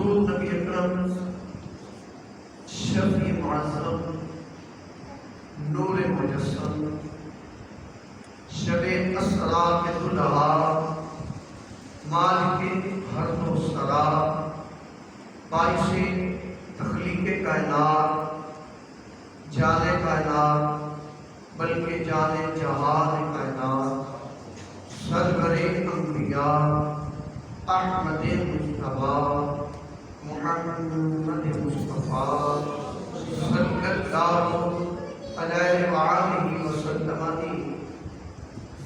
حضور نبی اکرم شفیع معظم نور مجسم شب اسرا کے دلہا مالک حرم و سرا باعث تخلیق کائنات جان کائنات بلکہ جان جہان کائنات سرور انبیاء احمد مصطفیٰ محمد مصطفیٰ صلی اللہ علیہ وآلہ وسلم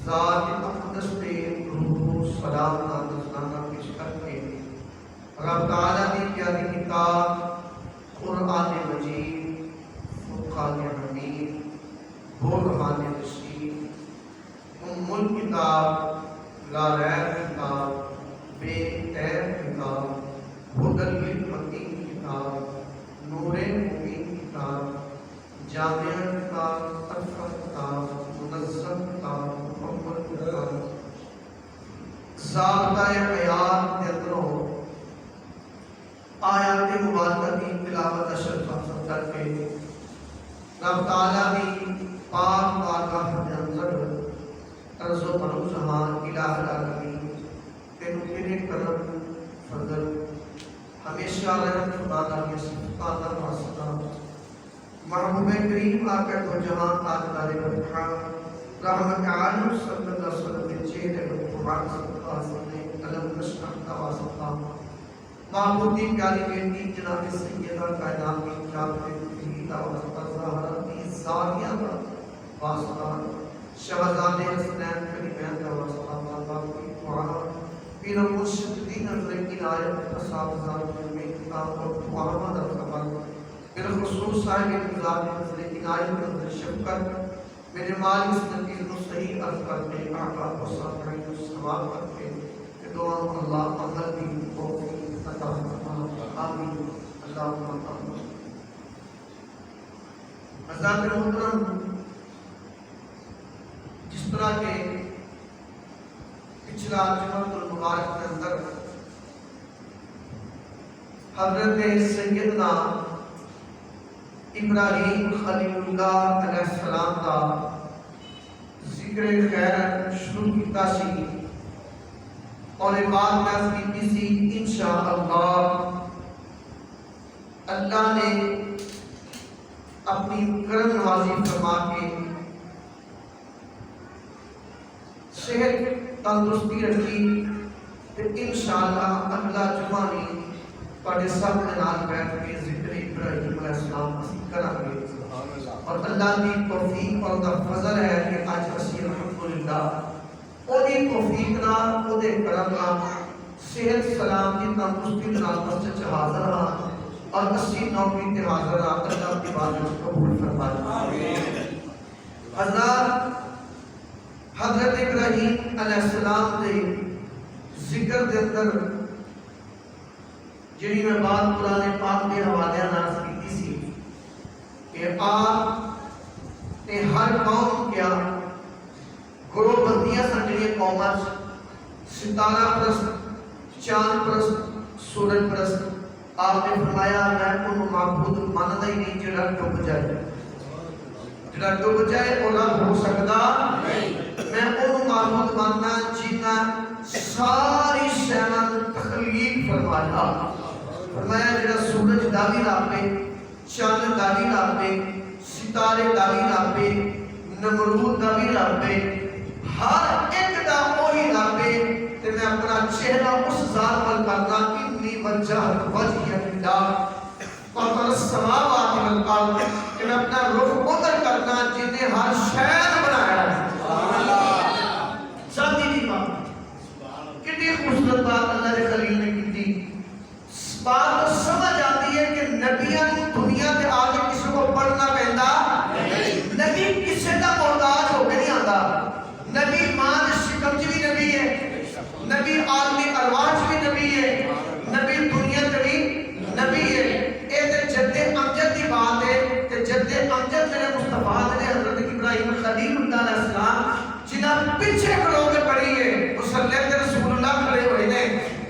ذات اقدس پہ روح سلام نازلانہ پیش کر کے رب تعالیٰ نے پیاری کتاب قرآن مجید فرقان حمید برہان رشید ام الکتاب لا ریب کتاب بے عیب کتاب ہدی للمتقین کتاب نور مبین کتاب جامع کتاب ارفع کتاب منظم کتاب مکمل کتاب ضابطہ حیات کے اندروں آیات مبارکہ کی تلاوت اشرف حاصل کر کے رب تعالیٰ کی پاک بارگاہ کے اندر عرض و منوزہان الہ العالمین تیرے کرم فضل ہمیشہ رحم خدا کے صفات واسطہ محبوب کریم آقا دو جہان تاجدار برکات رحمت عالم صلی اللہ علیہ وسلم کے چہرے پر قرآن صلی اللہ علیہ وسلم علم نشان کا واسطہ معبودی پیاری بیٹی جناب سیدہ کائنات کی جامع واسطہ زہرا کی زاریہ کا واسطہ شہزادے حسنین کریمین کا واسطہ باپ کی دعا پیر مرشد دین حضرت کی آیت اصحاب زار میں کتاب اور محمد الخبر بالخصوص صاحب انتظار حضرت کی آیت حضرت شفقت میرے مالی سنتی صحیح عرض کرتے آقا و صاحبین السلام کرتے کہ دعا اللہ عمل بھی توفیق عطا فرما آمین اللہم آمین حضرت محترم جس طرح کے پچھلا جمعۃ المبارک کے اندر حضرت سیدنا ابراہیم خلیل اللہ علیہ السلام کا ذکر خیر شروع کیتا سی اور بات ناز کی سی انشاءاللہ اللہ نے اپنی کرم نوازی فرما کے صحت تندرستی رکھی تو انشاءاللہ اگلا جمعہ میں پڑھے سب کے نال بیٹھ کے ذکر ابراہیم علیہ السلام اسی کریں گے اور اللہ کی توفیق اور فضل ہے کہ آج اسی الحمدللہ اودی توفیق نال اودے کرم نال صحت سلامتی تندرستی نال مسجد چ حاضر ہاں اور اسی نوکری تے حاضر ہاں اللہ کی عبادت قبول فرمائے حضرت ابراہیم علیہ السلام دے ذکر دے اندر جنہی میں بات قرآن پاک کے حوالے ناز کی سی کہ آپ نے ہر قوم کیا گروہ بندیاں سنجھے قومت ستارہ پرست چاند پرست سورج پرست آپ نے فرمایا میں ان معبود مانتا ہی نہیں جڑا ڈوب جائے اور رب ہو سکتا میں ان معبود ماننا جینا ساری شیطان تخلیق فرمایا جڑا سورج داوی رابے چاند داوی رابے ستارے داوی رابے نمرود داوی رابے ہر ایک دا وہی رابے تے میں اپنا چہرہ اس ذات پر کرنا انی وجہت وجہی اللہ فطر السماوات والارض کہ میں اپنا رخ ادھر کرنا جنہیں ہر شہر بنایا ہے شادی دی بات کتنی خوبصورت بات اللہ نے خلیل نے کی تھی بات تو سمجھ آتی ہے کہ نبیاں دنیا کے آگے کسی کو پڑھنا پہندا نبی کسی کا محتاج ہو کے نہیں آتا نبی مان شکم بھی نبی ہے نبی عالمی ارواح بھی نبی ہے نبی دنیا بھی نبی ہے اے جد امجد کی بات ہے کہ جد امجد میرے مصطفیٰ نے حضرت ابراہیم خلیل اللہ علیہ السلام جنہاں پیچھے کھڑوں میں پڑھی ہے مسلم رسول اللہ کھڑے ہوئے نے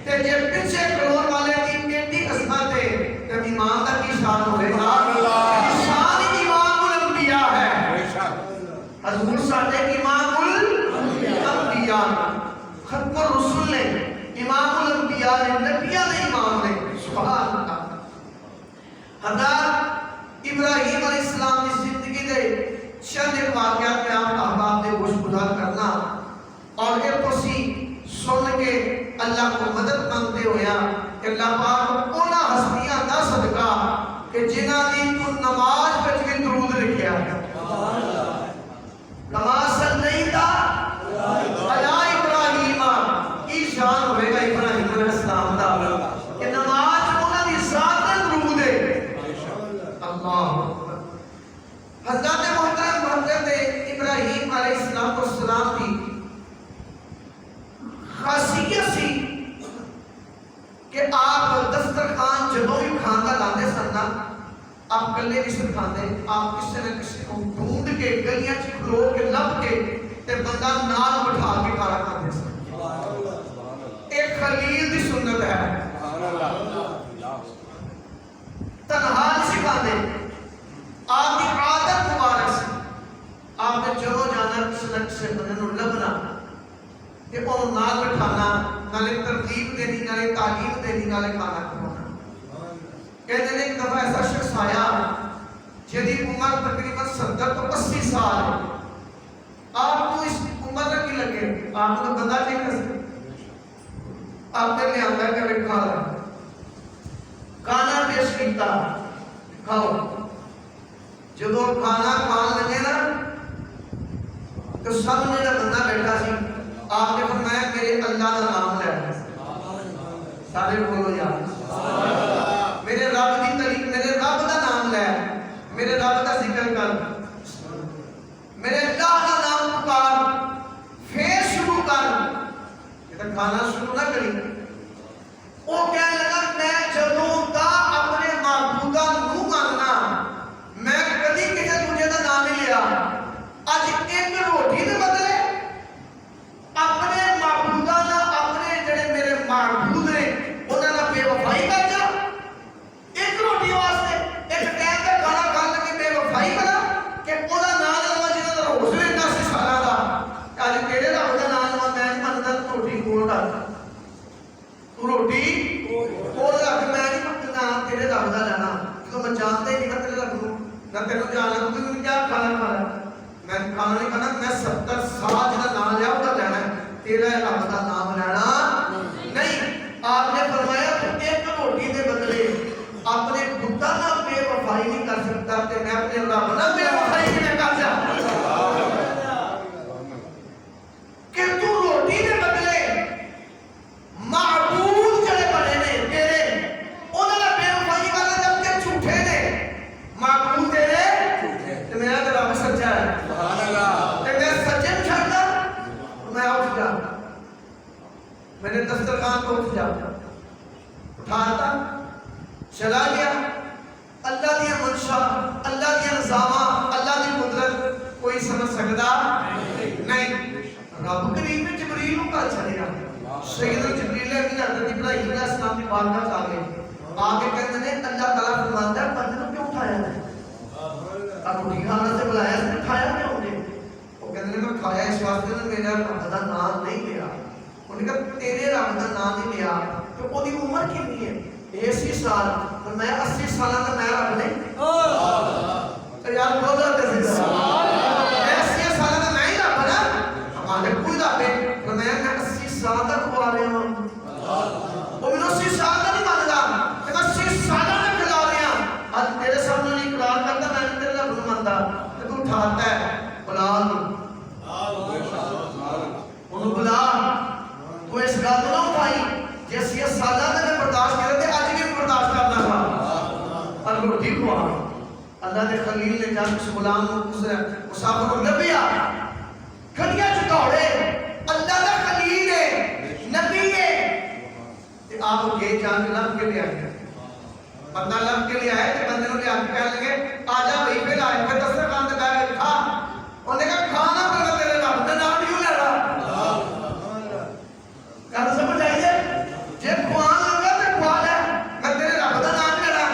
تے جے پیچھے کھڑوں والے کی ایمان کا کی شان ہوئے گا؟ شان امام الانبیاء ہے. حضور ساڈے امام الانبیاء ختم الرسل نے امام الانبیاء نے نبیاں نے امام نے. سبحان اللہ. حضرت ابراہیم علیہ السلام کی زندگی دے چند ایک واقعات میں آپ احباب نے گوش گزار کرنا اور ایک پسی سن کے اللہ کو مدد مانگتے ہویا کہ اللہ پاک اونا ہستیاں دا صدقہ کہ جنہ دی تو نماز پہ بھی درود لکھیا ہے. نماز نہیں تھا علی ابراہیم کی شان ہوئے گا ابراہیم علیہ السلام دا کہ نماز اونا دی ذات درود ہے. اللہ حضرت محترم حضرت ابراہیم علیہ السلام کی خاصیت سی کہ آپ دسترخوان جدوں بھی کھانا لاندے سن نا آپ کلے نہیں سن کھاندے. آپ کسی نہ کسی کو ڈھونڈ کے گلیاں چ کھلو کے لب کے تے بندہ نال بٹھا کے کھانا کھاندے سن. ایک خلیل دی سنت ہے. تنہا نہیں سکھاندے. آپ کی عادت مبارک سے آپ نے جدوں جانا کسی نہ کسی بندے نوں لبنا کہ وہ نال بٹھانا نالے ترتیب دینی نالے تعلیم دینی نالے کھانا کھوانا. کہتے ہیں ایک دفعہ ایسا شخص آیا جدی عمر تقریباً 70 تو 80 سال ہے. آپ کو اس عمر میں کی لگے آپ کو بندہ نہیں کر سکتے. آپ نے لے آندا کہ کھا رہا کھانا پیش کیتا کھاؤ. جب وہ کھانا کھان لگے نا تو سامنے کا بندہ بیٹھا سی. آپ نے فرمایا میرے اللہ کا نام لے. سارے بولو یا میرے رب کی تعریف میرے رب کا نام لے. میرے رب کا ذکر کر. میرے اللہ کا نام پکار. پھر شروع کر. یہ کھانا شروع نہ کری. وہ کہنے لگا میں جدوں دا اپنے معبودہ نو ماننا میں کدی کسی دوجے کا نام نہیں لیا. اج ایک روٹی دے بدلے اپنے معبودہ نہ اپنے جڑے میرے معبود نے انہاں نال بے وفائی کر جا. ایک روٹی واسطے ایک ٹائم دا کھانا کھان لگے بے وفائی کرا کہ اودا نام لوا جنہاں دا روز میں 10 سالاں دا. اج تیرے رب دا نام لوا میں نہیں مندا. روٹی کول رکھ. تو روٹی کول رکھ. میں نہیں منگنا تیرے رب دا لینا. تو میں جانتا ہی نہیں تیرے رب نوں نہ تینوں جاننا. تو کیا کھانا کھانا میں کھانا نہیں کھانا. میں 70 سال جہاں نام لیا وہ لینا ہے. تیرا رب کا نام لینا نہیں. آپ نے فرمایا کہ ایک روٹی دے بدلے اپنے بتا نہ بے وفائی نہیں کر سکتا کہ میں اپنے رب نہ بے وفائی نہیں کر سکتا. کہ تو روٹی دے بدلے معبود جڑے بنے نے تیرے انہاں نال بے وفائی کرنا جبکہ جھوٹے نے. معبود تیرے تے میرا تے رب سچا ہے. سبحان اللہ. تے میں سچے نوں چھڈ دا میں اٹھ جا. میرے دسترخوان کو اٹھ جا. اٹھاتا چلا گیا. اللہ دی منشا اللہ دی نظام اللہ دی قدرت کوئی سمجھ سکتا نہیں. رب کریم نے جبریل کو کہا چلے گا. سیدنا جبریل امین حضرت ابراہیم علیہ السلام کی بارگاہ میں آ گئے. آگے کہتے ہیں اللہ تعالیٰ فرماتا ہے بندے کو کیوں اٹھایا ہے؟ اب روٹی کھانا سے بلایا اس نے اٹھایا کیوں نے؟ وہ کہتے ہیں میں کھایا اس واسطے نے میرا رب کا نام نہیں لیا. انہوں نے کہا تیرے رب کا نام نہیں لیا تو وہ دی عمر کتنی ہے؟ 80 سال. تو میں 80 سال کا میں رب نہیں. تو یار بہت زیادہ میں 80 سال کا میں ہی رب نا. ہمارے کوئی رب ہے تو میں 80 سال تک کھوا رہے ہوں. وہ میں 80 سال کا نہیں مانتا کہ میں 80 سال میں کھلا رہے ہیں. آج تیرے سامنے نہیں اقرار کرتا میں تیرے رب نہیں مانتا. تو اٹھاتا ہے بلا انہوں بلا. تو اس گل نہ اٹھائی جیسے یہ سالہ میں برداشت کرتے آج بھی برداشت کرنا تھا. اور روٹی کھوا. اللہ کے خلیل نے جان اس غلام مسافر کو نبی آ کھڑیا چکاوڑے. اللہ کا خلیل ہے نبی ہے. آپ یہ جان کے لب کے لے آئے. بندہ لب کے لے آئے تو بندے نے آپ کہنے لگے آجا بھائی پھر آئے پھر دسترخوان تے بیٹھ کے کھا. انہوں نے کہا کھانا پھر تیرے رب کا نام کیوں لے رہا. گل سمجھ آئیے جی کھوان لگا تو کھوا لے. میں تیرے رب کا نام لے رہا.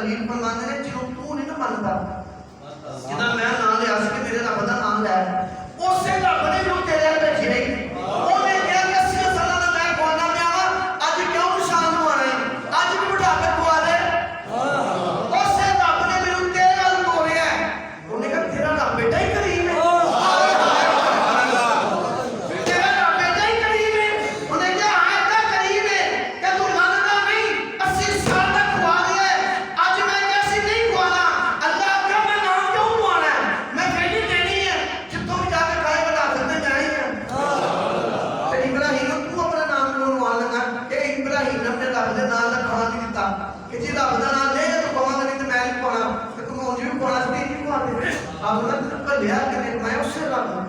خلیل فرماندے نے جنوں تو نہیں نہ مندا جنہ میں نام لیا سی کہ میرے رب دا نام لے اسے رب نے جو تیرے بھیجے اونے کہا کہ 80 سالہ دا میں کون نام آوا اج کیوں نشان نو آنا ہے اج بھی بڑھاپے کو آ رہے اسے رب نے میرے تیرے نال توڑیا ہے اونے کہا تیرا رب بیٹا ہی کریم ہے تیرا رب بیٹا ہی کریم ہے اونے کہا ایسا کریم ہے کہ تو ماننا نہیں 80 سال تک کھوا لیا ہے اج میں کیسی نہیں کھوانا اللہ کا میں نام کیوں کھوانا ہے میں کہیں دینی ہے جتوں بھی جا کے کھائے بتا سکتے جائیں گے ابراہیم تو اپنا نام کیوں نوان لگا کہ ابراہیم نے اپنے رب دے نام دا کھانا نہیں دیتا کہ جی رب دا نام لے تو کہاں نہیں تو میں نہیں کھوانا کہ تم اونجی بھی کھوانا سی نہیں کھواتے اب نے تم کو لیا کہ میں اسے رب نے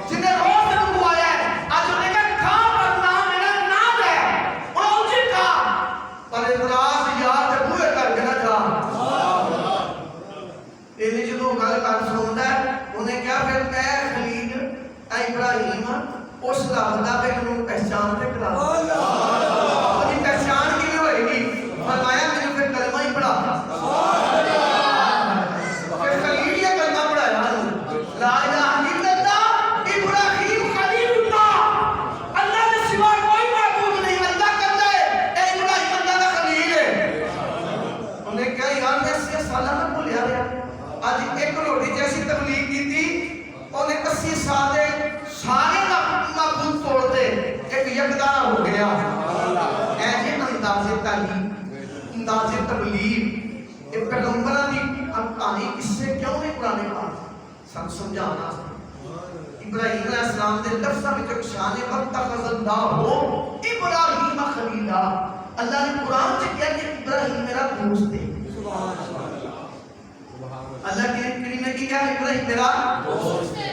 جنہیں روز نے کھوایا ہے آج انہیں کہا کھا پر نام میرا نام ہے اور اونجی کھا پر اعتراض یاد تے بوئے کر کے نہ جا انہیں جدو گل کر سنتا ہے انہیں کیا پھر میں خلیل اے ابراہیم اس رب دا پہ انہوں پہچان تے کرا انہیں پہچان کی بھی ہوئے گی فرمایا مجھے پھر کلمہ ہی پڑھا پھر خلیل یہ کلمہ پڑھایا لا الہ الا اللہ ابراہیم خلیل اللہ اللہ نے سوا کوئی معبود نہیں اللہ کرتا ہے اے ابراہیم اللہ کا خلیل ہے انہیں کہا یار میں 80 سالہ میں بھولیا رہا آج ایک روٹی جیسی تبلیغ کی تھی انہیں 80 سال دے سارے معبود توڑ دے ایک یکدار ہو گیا ایسے انداز تعلیم انداز تبلیغ یہ پیغمبرہ دی کہانی اس سے کیوں نہیں قرآن پاک سب سمجھانا ابراہیم علیہ السلام دے لفظہ میں جو شان وقت خزندہ ہو ابراہیم خلیلہ اللہ نے قرآن سے کیا کہ ابراہیم میرا دوست ہے اللہ کے کریم نے کیا ابراہیم میرا دوست ہے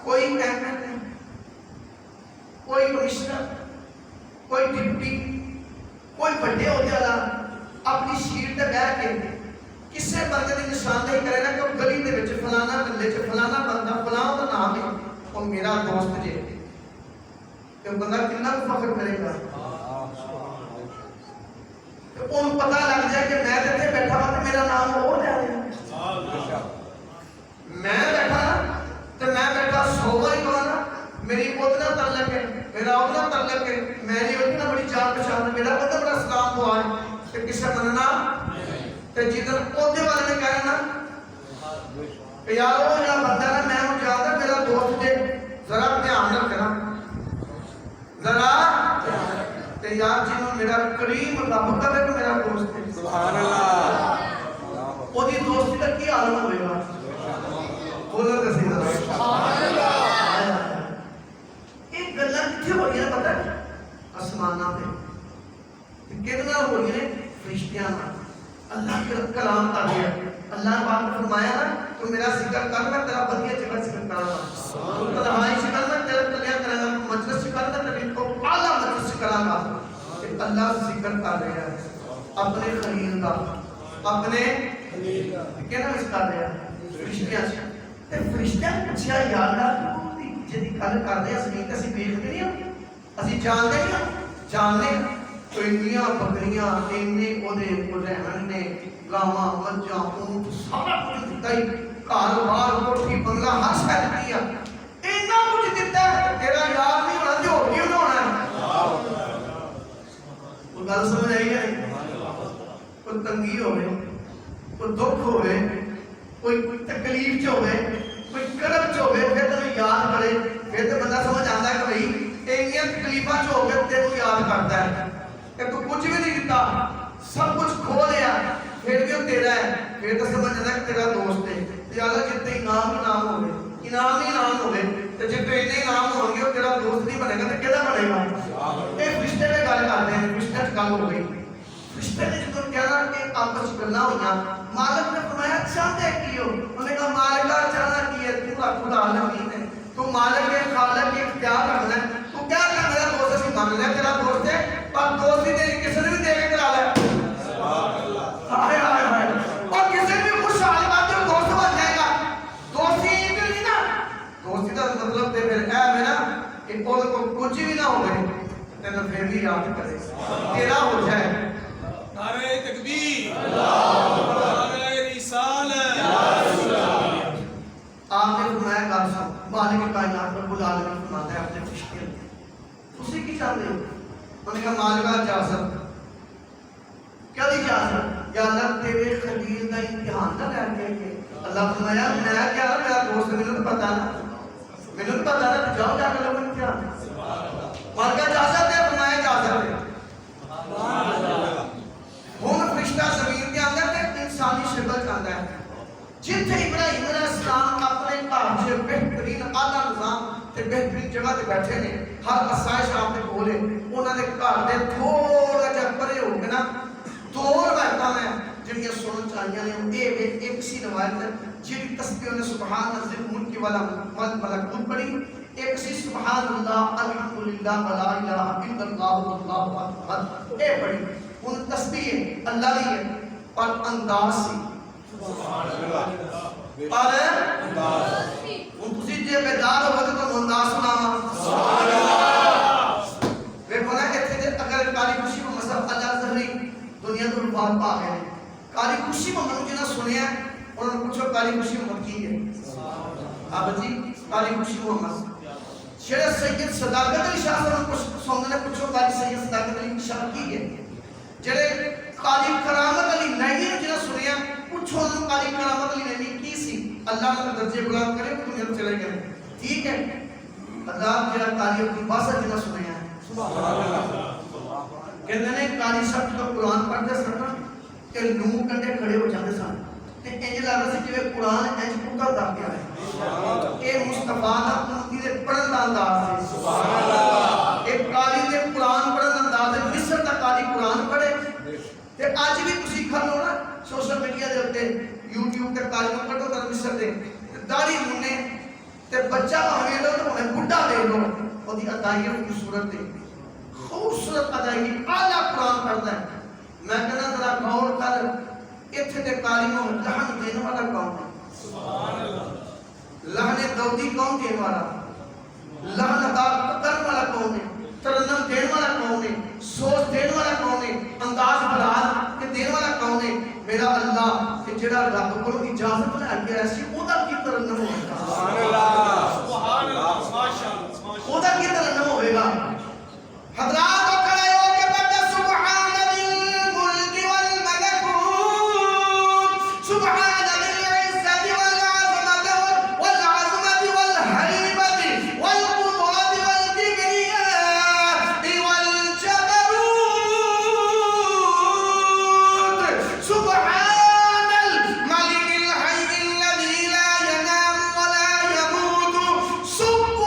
کوئی کیمپین نہیں کوئی کمشنر کوئی ڈپٹی کوئی بڑے ہو جالا اپنی شیٹ تے بیٹھ کے کسے بندے دی نشاندہی کرے گا کہ گلی دے وچ فلانا گلے چ فلانا بندہ فلاں دا نام ہے او میرا دوست جے کہ بندہ کتنا فخر کرے گا ان پتہ لگ جائے کہ میں تے بیٹھا ہوں تے میرا نام ہو لے رہا میں بیٹھا تے میں بیٹھا 100 بار کہنا میری اتنا تعلق ہے میرا اتنا تعلق ہے میری اتنا بڑی جان پہچان ہے میرا اتنا بڑا سلام دعا ہے کہ کسے مننا تے جدھر عہدے والے نے کہنا کہ یار وہ جڑا بندہ نا میں وہ جاندا میرا دوست جے ذرا دھیان رکھنا ذرا تے یار جنوں میرا کریم رب کرے کہ میرا دوست ہے سبحان اللہ وہ دی دوستی کا کی عالم ہوئے گا بولو تے صحیح سبحان اللہ ایک گلاں کتھے ہو رہی ہیں پتہ ہے آسماناں تے کتنا ہو رہی ہیں فرشتیاں نال اللہ کے کلام کر دیا اللہ پاک نے فرمایا نا تو میرا ذکر کر میں تیرا بدیہ جگہ ذکر کرانا تو تنہائی سے کرنا تیرا کلیہ کرانا مجلس سے کرنا تبھی تو اعلیٰ مجلس سے کرانا کہ اللہ ذکر کر رہا ہے اپنے خلیل کا اپنے کہنا اس کر رہا ہے فرشتیاں سے فرشتیاں پچھیا یاد آ جدی گل کرتے ہیں اسی تے اسی دیکھتے نہیں اسی جانتے نہیں جاننے تو انیاں بکریاں اینے اودے رہن نے گاواں مجھاں اونٹ سارا کچھ دتا ہی گھر بار کوٹھی بنگلہ ہر شے دتی اینا کچھ دتا تیرا یاد نہیں ہونا تے ہور کیوں ہونا ہے وہ گل سمجھ آئی ہے کوئی تنگی ہوے کوئی دکھ ہوے کوئی تکلیف چ ہوے کوئی کرب چ ہوے پھر تینوں یاد کرے پھر تے بندہ سمجھ آندا ہے کہ بھئی اینیاں تکلیفاں چ ہوے تینوں یاد کردا ہے کہ تو کچھ بھی نہیں دیتا سب کچھ کھو لیا پھر بھی وہ تیرا ہے پھر تو سمجھ آتا ہے کہ تیرا دوست ہے زیادہ جتنے انعام ہی انعام ہوئے تو جتنے انعام ہوں گے وہ تیرا دوست نہیں بنے گا تو کہنا بنے گا یہ فرشتے میں گل کرتے ہیں فرشتے سے گل ہو گئی فرشتے نے جب کہنا کہ آپس کرنا ہونا مالک نے فرمایا چاہتے کی ہو انہوں نے کہا مالک کا چاہنا کی ہے تو خدا عالمین ہے تو مالک ہے خالق ہے اختیار رکھنا ہے تو کیا کرنا میرا دوست سے مان لیا تیرا دوست ہے پر دوست بھی تیری کسی نے بھی دے کے کرا لیا ہائے ہائے ہائے اور کسی بھی خوشحال بات ہے دوست بن جائے گا دوستی نہیں نا دوستی کا مطلب تے پھر اے میں نا کہ اور کو کچھ بھی نہ ہو گئے تینوں پھر بھی یاد کرے تیرا ہو جائے نعرہ تکبیر نعرہ رسالت آپ نے فرمایا گا صاحب مالک کائنات رب العالمین فرماتا ہے اپنے مشکل اسی کی چاہتے ہو انہوں نے کہا مالکہ اجازت کیا اجازت یا اللہ تیرے خلیل کا امتحان نہ لے کے اللہ فرمایا میں کیا میرا دوست مجھے تو پتا نا مجھے تو پتا نا جاؤ جا کر لوگوں امتحان مالکہ اجازت ہے فرمایا اجازت ہے ہوں فرشتہ زمین کے اندر ایک انسانی شکل چاہتا ہے جتنے ابراہیم علیہ السلام اپنے گھر سے بہترین اعلیٰ نظام تے بہترین جگہ تے بیٹھے نے ہر آسائش آپ نے بولے انہوں نے گھر دے تھوڑا جہا پرے ہو کے نا دو روایتاں میں جنہیں سنن چاہیے نے ایک سی روایت ہے جن تسبیح نے سبحان اللہ ملک والا ملکوت پڑھی ایک سی سبحان اللہ الحمدللہ ولا الہ الا اللہ واللہ اکبر اے پڑھی ان تسبیح اللہ دی ہے اور انداز سی سبحان اللہ اور انداز ان تسی جے بیدار ہو تو انداز سناواں سبحان اللہ ویکھو نا ایتھے تے اگر کاری خوشی کو مذہب اللہ زہری دنیا تو بات پا گئے کاری خوشی محمد جنہ سنیا انہوں نے پوچھو کاری خوشی محمد کی ہے آپ جی کاری خوشی محمد شیرہ سید صداقت علی شاہ صاحب کو سننے پوچھو کاری سید صداقت علی شاہ کی ہے جڑے کاری کرامت علی نہیں جنہ سنیا پوچھو انہوں کاری کرامت علی نہیں کی سی اللہ نے درجے بلند کرے وہ دنیا چلے گئے ٹھیک ہے اللہ جڑا کاری کی باسا جنہ سنیا سبحان اللہ کہتے ہیں کاری صاحب تو قرآن پڑھتے سن کہ نو کنڈے کھڑے ہو جاتے سن تے انج لگدا سی جویں قرآن انج اتردا پیا ہے اے مصطفیٰ دا امتی دے پڑھن دا انداز ہے سبحان اللہ اے کاری دے قرآن پڑھن دا انداز ہے مصر دا کاری قرآن پڑھے تے اج بھی تسی کھلو نا سوشل میڈیا دے اوتے یوٹیوب تے کاری نوں کڈو تے مصر دے داڑھی مننے تے بچہ بھاویں لو تے بھاویں بڈھا دے لو اودی ادائیاں دی صورت دے خوبصورت ادائیگی اعلیٰ قرآن پڑھتا ہے میں کہنا ذرا غور کر اتنے تے کاریوں لہن دینے والا کون ہے سبحان اللہ لہن دودی کون دینے والا لہن ادا کرنے والا کون ہے ترنم دینے والا کون ہے سوچ دینے والا کون ہے انداز بلاد کے دینے والا کون ہے میرا اللہ کہ جڑا رب کو اجازت لے کے ایسی اودا کی ترنم ہوگا سبحان اللہ سبحان اللہ ماشاءاللہ اودا کی ترنم ہوگا حضرات کو کھڑے ہو کے پڑھتے سبحان ذی الملک والملکوت سبحان ذی العزت والعظمت والحیبت والقدرت والکبریاء والجبروت سبحان الملك الحي الذي لا ينام ولا يموت سبوح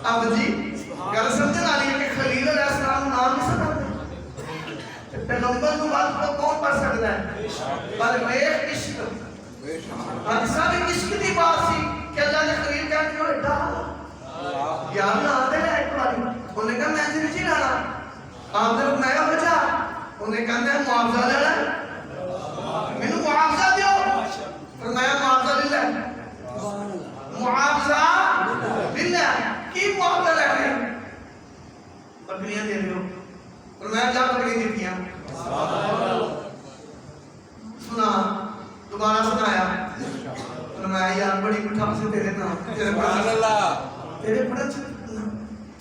اب جی گل سمجھن والی ہے کہ خلیل علیہ السلام نام نہیں سکتے پیغمبر کو بات کو کون پڑھ سکتا ہے پر ویخ عشق حدیثہ بھی عشق دی بات سی کہ اللہ نے خلیل کہا کہ وہ ڈالا آپ نے فرمایا بچا انہیں کہتے ہیں معاوضہ لینا میں نے معاوضہ دیو فرمایا معاوضہ لے لے معاوضہ لے لے کی معاوضہ لے لے بکریاں دے رہے ہو فرمایا جا بکریاں دیتیاں سنا دوبارہ سنایا فرمایا یار بڑی مٹھاس سے تیرے نام تیرے بڑا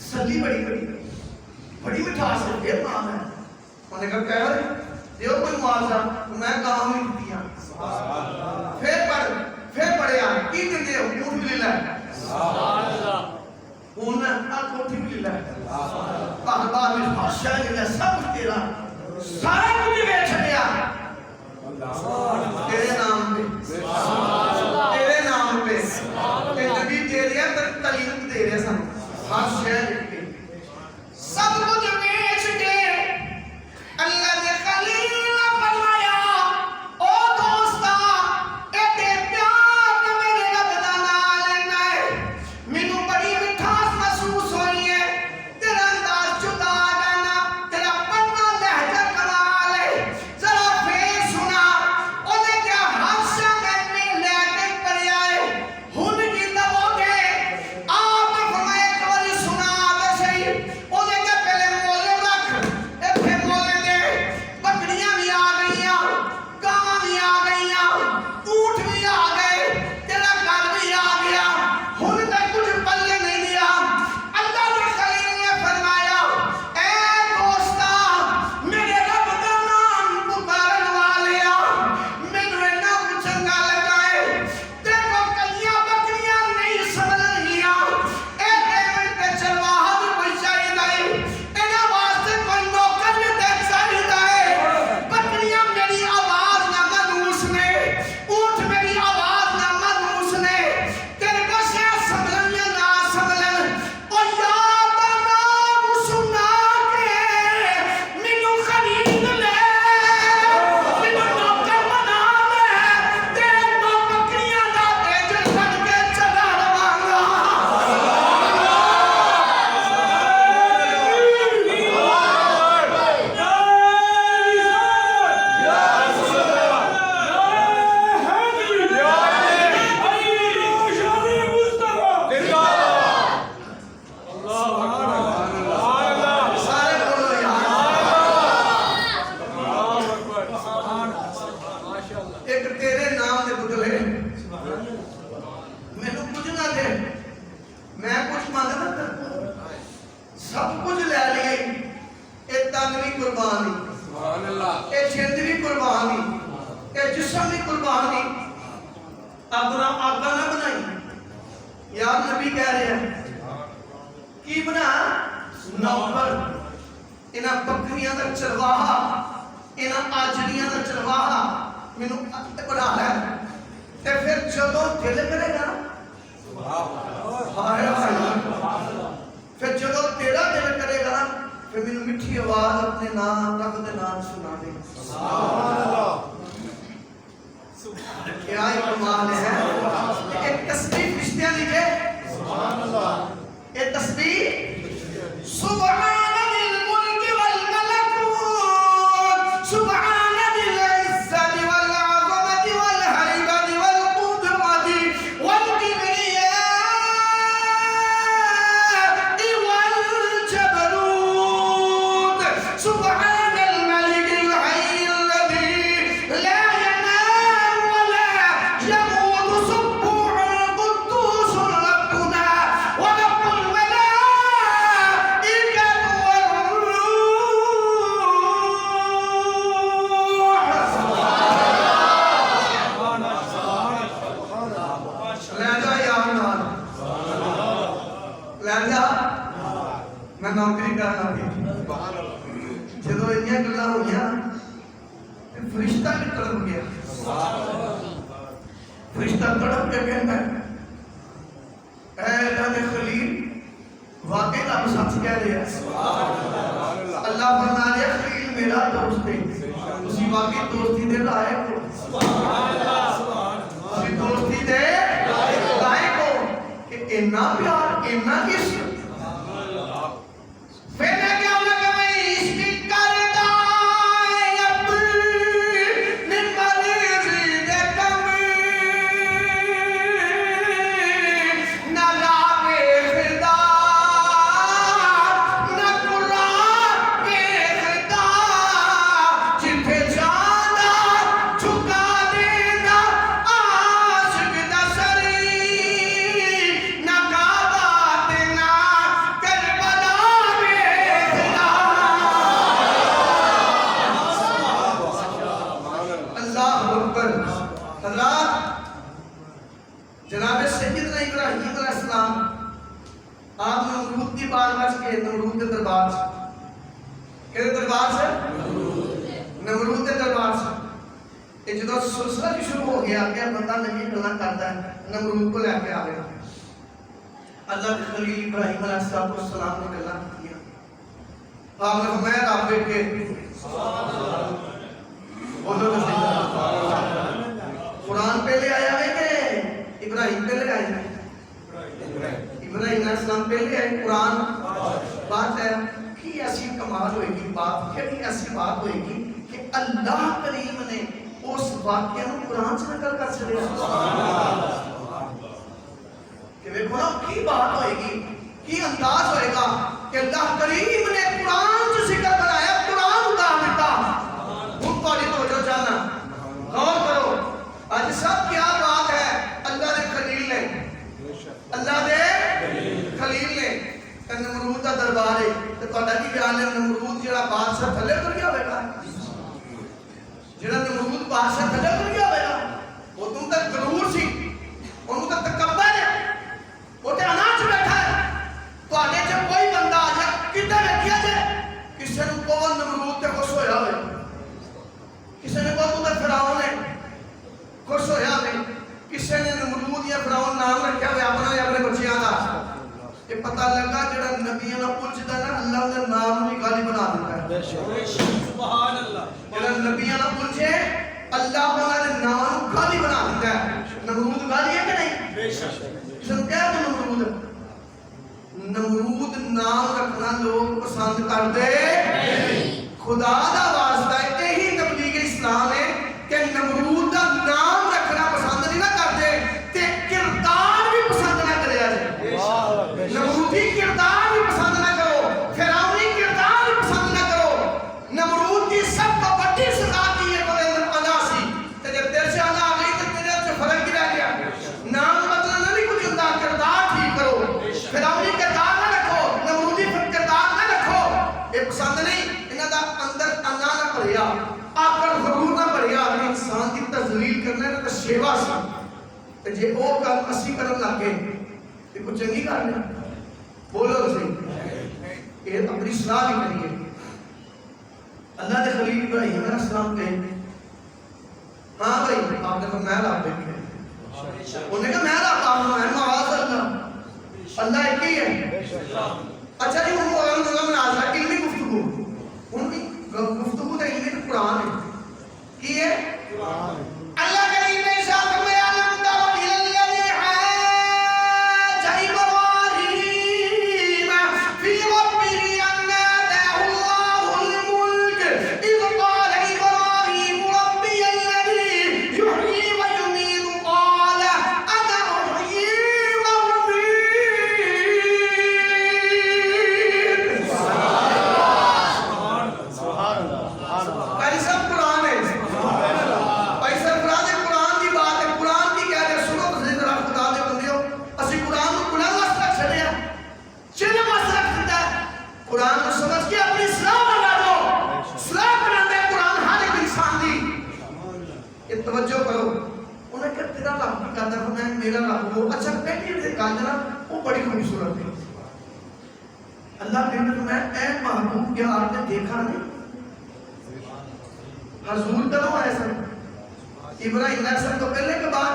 سلی بڑی مٹھاس ہے پھر نام ہے انہوں نے کہا کہہ رہے دیو کوئی معاوضہ میں گاؤں میں دیا پھر پڑھیا کی دن دے اونٹ بھی لے انہیں کوٹھی بھی لے بعد میں بادشاہ نے سب تیرا سارا کچھ بیچ دیا تیرے نام پہ کہ نبی دے رہا تعلیم دے رہا سن ہر شہر سب کچھ بیچ کے اللہ نے خلیل فرمایا او دوستا اے تے پیار نے میرے رب دا نام لینا ہے مینوں بڑی مٹھاس محسوس ہوئی ہے تیرا انداز جدا جانا تیرا پڑھنا لہجہ کمال ہے ذرا پھر سنا اونے کیا حادثہ میں لے کے پڑیا ہے ہن کی دو گے آپ نے فرمایا ایک باری سنا دے صحیح اونے کیا پہلے مول رکھ ایتھے مول دے بکریاں بھی آ گئیاں گاواں بھی آ گئیاں اونٹ بھی آ گئے تیرا گھر بھی آ گیا ہن تک کچھ پلے نہیں دیا اللہ نے خلیل نے فرمایا اے دوستا میرے رب دا نام پکارن والیا مینوں اتنا کچھ چنگا لگا ہے دیکھو کلیاں بکریاں نہیں سمجھنیاں اے پیمنٹ تے چرواہا بھی کوئی چاہیے انہاں واسطے کوئی نوکر بھی تے چاہیے بکریاں میری آواز نہ مانوس نے اونٹ میری آواز نہ مانوس نے تیرے کو سے سمجھن یا نہ سمجھن او یاد دا نام سنا کے مینوں خرید لے مینوں نوکر بنا لے تے نو بکریاں دا ایجنٹ بن کے چلا رواں سارے بولو یار ایک تیرے نام دے بدلے مینوں کچھ نہ دے میں کچھ مانگدا سب کچھ لے لیا اے تن بھی قربانی اے جند بھی قربانی اے جسم بھی قربانی اپنا آقا نہ بنائی یار نبی کہہ رہے ہیں کی بنا نوکر انہاں بکریاں دا چرواہا انہاں آجڑیاں دا چرواہا مینوں بنا لے تے پھر جدوں دل کرے گا ہائے ہائے پھر جدوں تیرا دل کرے گا پھر مینوں میٹھی آواز اپنے نام رب دے نام سنا دے کیا ایک کمال ہے ایک تسبیح فرشتیاں لکھے ایک تسبیح سبحان ذی الملک والملکوت سبحان ذی العزت والعظمت والہیبت والقدرت والکبریاء والجبروت سبحان الملك الحي الذي لا ينام ولا يموت سبوح قدوس ربنا ورب الملائكة والروح لہذا یار نال لہذا میں نوکری کرنا تھی جدو انیاں گلاں ہوئیاں فرشتہ بھی تڑپ گیا فرشتہ تڑپ کے کہنا اے اللہ خلیل واقعی رب سچ کہہ رہے ہیں اللہ فرما رہے خلیل میرا دوست ہے اسی واقعی دوستی دے لائق ہو اسی دوستی دے لائق ہو کہ اتنا پیار اتنا عشق پھر میں کیا لگا میں عشق سیدنا ابراہیم علیہ السلام آپ نمرود کی بات بچ کے نمرود کے دربار سے کہ دربار سے نمرود کے دربار سے یہ جدو سلسلہ بھی شروع ہو گیا کہ بندہ نبی گلا کرتا ہے نمرود کو لے کے آ گیا اللہ کے خلیل ابراہیم علیہ السلام نے گلا کیا آپ نے فرمایا آپ بیٹھ کے بولو قرآن پہلے آیا ہے کہ ابراہیم پہلے آیا ہے ابراہیم علیہ السلام پہلے آئے قرآن بات ہے کہ ایسی کمال ہوئے گی بات کہ ایسی بات ہوئے گی کہ اللہ کریم نے اس واقعہ کو قرآن سے نکل کر چلے کہ دیکھو نا کی بات ہوئے گی کی انداز ہوئے گا کہ اللہ کریم نے قرآن جو ذکر بنایا قرآن اتار دیتا وہ پڑھی توجہ جانا غور کرو آج سب کیا بات ہے اللہ نے خلیل نے اللہ نے خلیل نے نمرود کا دربار ہے تو تہاڈا کی خیال ہے نمرود جڑا بادشاہ تھلے اتر گیا ہوئے گا جڑا نمرود بادشاہ تھلے اتر گیا ہوئے گا وہ تم تک غرور سی انہوں تک تکبر ہے وہ تے اناج بیٹھا ہے تہاڈے جب کوئی بندہ آ جائے کتے ویکھیا جے کسے نوں کوون نمرود تے خوش ہویا ہوئے کسے نے کوون تے فرعون نے خوش ہویا ہوئے کسے نے نمرود یا فرعون نام رکھیا ہوئے اپنا یا اپنے بچیاں دا یہ پتہ لگا جڑا نبیوں نال پوچھدا نا اللہ نے نام بھی گالی بنا دیتا ہے سبحان اللہ جڑا نبیوں نال پوچھے اللہ نے نام گالی بنا دیتا ہے نمرود گالی ہے کہ نہیں بے شک سن کیا ہے نمرود نام رکھنا لوگ پسند کرتے خدا دا واسطہ ہے یہی تبلیغ اسلام ہے کہ نمرود دا نام رکھنا پسند نہیں نہ کرتے تے کردار بھی پسند نہ کرے نمرودی کردار بھی پسند نہ کرو فرعونی کردار بھی پسند نہ کرو نمرود کی سب کو بڑی سزا کی ہے بڑے ادا سی تے جب تیرے سے ادا آ گئی تو تیرے سے فرق ہی رہ گیا نام بدلنا نہیں کچھ ہوتا کردار ٹھیک کرو فرعونی کردار نہ رکھو نمرودی کردار نہ رکھو یہ پسند نہیں انہاں دا اندر انا نہ بھریا آکر غرور نہ بھریا انسان کی تذلیل کرنا ہے تو شیوا سی تے جے او کام اسی کرن لگ گئے تے کچھ چنگی گل نہیں بولو صحیح یہ اپنی اصلاح بھی کریے اللہ کے خلیل ابراہیم علیہ السلام کہے ہاں بھائی آپ نے فرمایا آپ دیکھیں انہوں نے کہا میں آپ فرمایا معاذ اللہ اللہ ایک ہی ہے اچھا جی وہ مناظرہ علمی گفتگو ان کی گفتگو تو علمی تو قرآن ہے کی ہے اللہ کریم نے ارشاد فرمایا لم تر الى الذي حاج ابراہیم في ربه ان آتاه الله الملك اذ قال ابراہیم ربي الذي يحيي ويميت قال انا احيي واميت سبحان اللہ پہلی سب قرآن ہے پیسہ قرآن ہے قرآن کی بات ہے قرآن کی کہہ رہے سنو تو صحیح طرح خدا دے بندیو اسی قرآن کو گناہ واسطہ رکھ چھڑے ہیں چلے واسطہ رکھ دیتا ہے قرآن کو سمجھ کے اپنی اصلاح بنا دو اصلاح بناتا ہے قرآن ہر ایک انسان دی یہ توجہ کرو انہیں کہ تیرا رب کی کہتا ہے میں میرا رب وہ اچھا پہلی سے کہا وہ بڑی خوبصورت ہے اللہ کہتا ہے میں اے محبوب کیا آپ نے دیکھا نہیں حضور کدوں آئے سن ابراہیم علیہ السلام تو پہلے کے بعد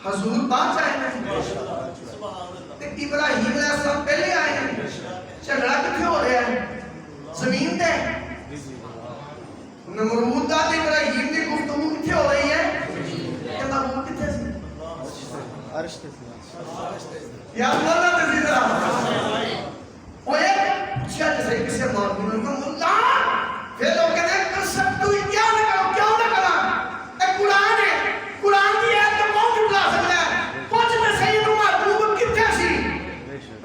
حضور بعد آئے ہیں ابراہیم علیہ السلام پہلے آئے ہیں جھگڑا کتنے ہو رہا ہے زمین تے نمرود دا تے ابراہیم دی گفتگو کتنے ہو رہی ہے کہ محبوب کتنے سے عرش تے یا اللہ تے ذرا وہ ایک پوچھا جیسے کسی محبوب نے کہا اللہ پھر لوگ کہتے ہیں کر سب تو کیا نہ کرو کیوں نہ کرا ایک قرآن ہے قرآن کی آیت تو کون جھٹلا سکتا ہے پوچھ میں صحیح تو محبوب کتنے سی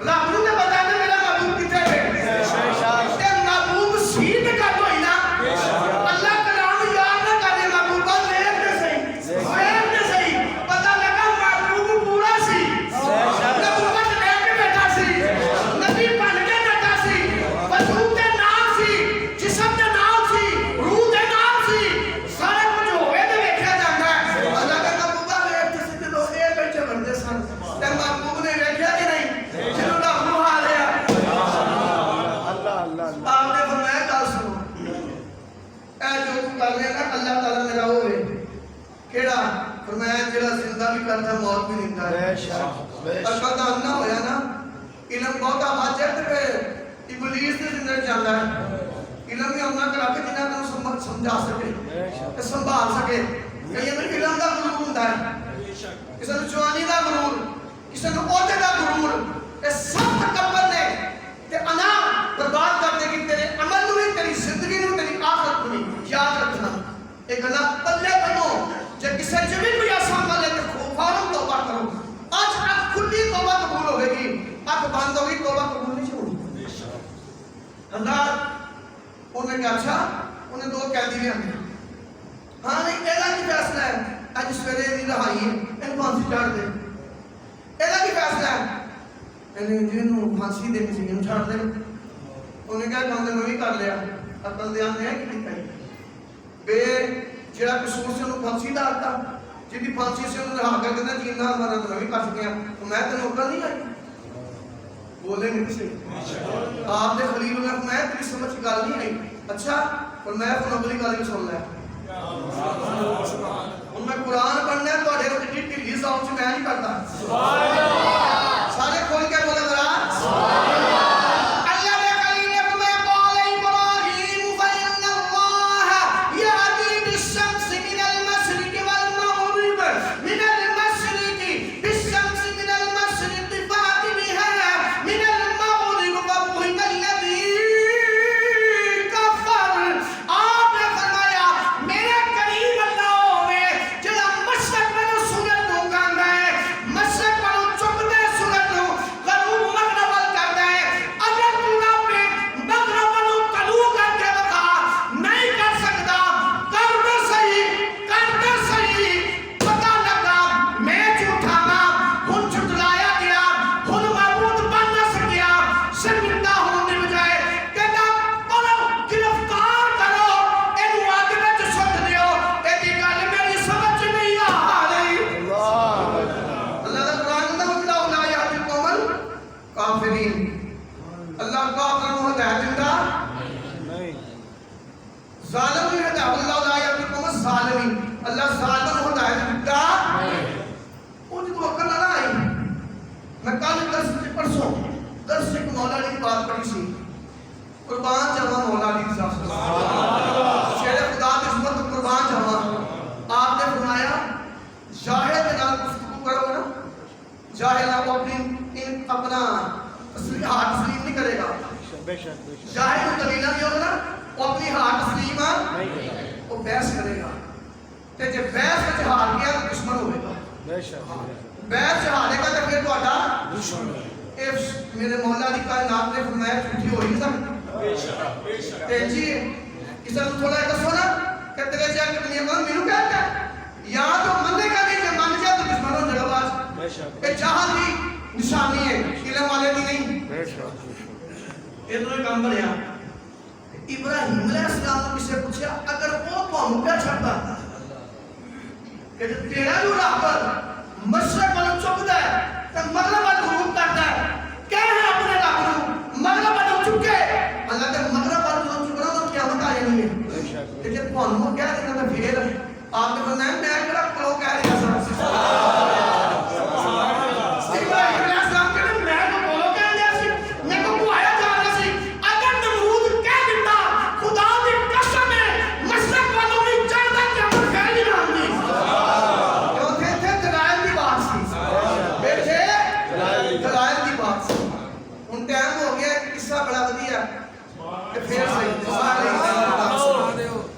رب نے بتایا میرا محبوب کتنے ہے تے محبوب سیدھ کر دو ہی نا اللہ کلام یاد نہ کرے محبوب بات ویب دے صحیح پتہ لگا محبوب پورا سی نبوت لے کے بیٹھا سی موت بھی دیتا ہے. بے شک بے شک اکل دا انا ہویا نا علم بہتا بات ہے تے پھر ابلیس دے زندہ جاندا ہے. علم بھی امنا کرا کے جنہاں تنوں سمجھا سکے تے سنبھال سکے. کئی میں علم دا غرور ہوندا ہے, کسے نوں جوانی دا غرور, کسے نوں عہدے دا غرور. اے سب تکبر نے تے انا برباد کر دے گی تیرے عمل نوں بھی, تیری زندگی نوں, تیری آخرت نوں بھی. یاد رکھنا ایک گل پلے بنو, جے کسے چ بھی کوئی آسان گل ہے تے فوراً توبہ کرو. آج اک کھلی توبہ قبول ہوے گی, اک بند ہوگی توبہ قبول نہیں ہوگی. حضرات انہیں کہا اچھا, انہیں دو قیدی لے آنے. ہاں نہیں ایلا کی فیصلہ ہے, اج سویرے دی رہائی ہے, ان پھانسی چڑھ دے. ایلا کی فیصلہ ہے, انہیں جنہوں پھانسی دے کسی نے چھڑ دے. انہیں کہا کام دے میں بھی کر لیا, عقل دے آنے ہیں کہ نہیں بے جڑا قصور سے انہوں پھانسی ڈالتا, جی پھانسی سے انہوں رہا کر دینا جینا ہمارا تو میں بھی کر سکیا. تو میں تینوں عقل نہیں آئی, بولے نہیں کسی. آپ نے خلیل نے فرمایا تیری سمجھ کی گل نہیں آئی. اچھا اور میں فون اگلی گل بھی سن لیا. ہوں میں قرآن پڑھنا ہے تو ڈیڑھ ڈیڑھ سال سے میں نہیں پڑھتا. سارے کھول کے بولے ذرا قربان جاواں مولا علی صاحب شیر خدا کی خدمت میں قربان جاواں. آپ نے فرمایا جاہل کے نال گفتگو کرو نا, جاہل آپ اپنا ہاتھ تسلیم نہیں کرے گا. جاہل کو دلیل نہیں ہوگا نا, وہ اپنی ہاتھ تسلیم وہ بحث کرے گا. تے جب بحث میں ہار گیا تو دشمن ہوئے گا. بحث ہارے گا تو پھر تہاڈا دشمن. میرے مولا علی کائنات نے فرمایا جھوٹی ہو ہی نہیں سکتی. تے جی کسی نے تھوڑا دسو نا کہ تیرے جا کے دنیا میں مینوں کہتا ہے یا تو منے گا نہیں کہ من جائے تو دشمن ہو جائے باز. اے جہاں دی نشانی ہے, علم والے دی نہیں. ادھر کام بنیا. ابراہیم علیہ السلام نے کسے پوچھا اگر وہ قوم پہ چھڑتا کہ تیرا جو رب مشرق والوں چکتا ہے تو مغرب والوں غروب کرتا ہے, کیا ہے اپنے رب کو مغرب والوں چکے اللہ کے مغرب والوں چکنا تو قیامت آ جانی ہے. لیکن قوم کیا دینا تھا پھر آپ نے فرمایا میں کہڑا کلو کہہ رہا سر ابراہیم علیہ السلام کہنے میں تو کلو کہہ رہا سی, میں تو آیا جا رہا سی. اگر نمرود کہہ دیتا خدا کی قسم ہے مشرق والوں بھی چاہتا قیامت پھیل ہی نہ آتی. کیوں تھے دلائل کی بات سی, بیٹھے دلائل کی بات سی. ان ٹائم ہو گیا قصہ بڑا ودیا کہ پھر صحیح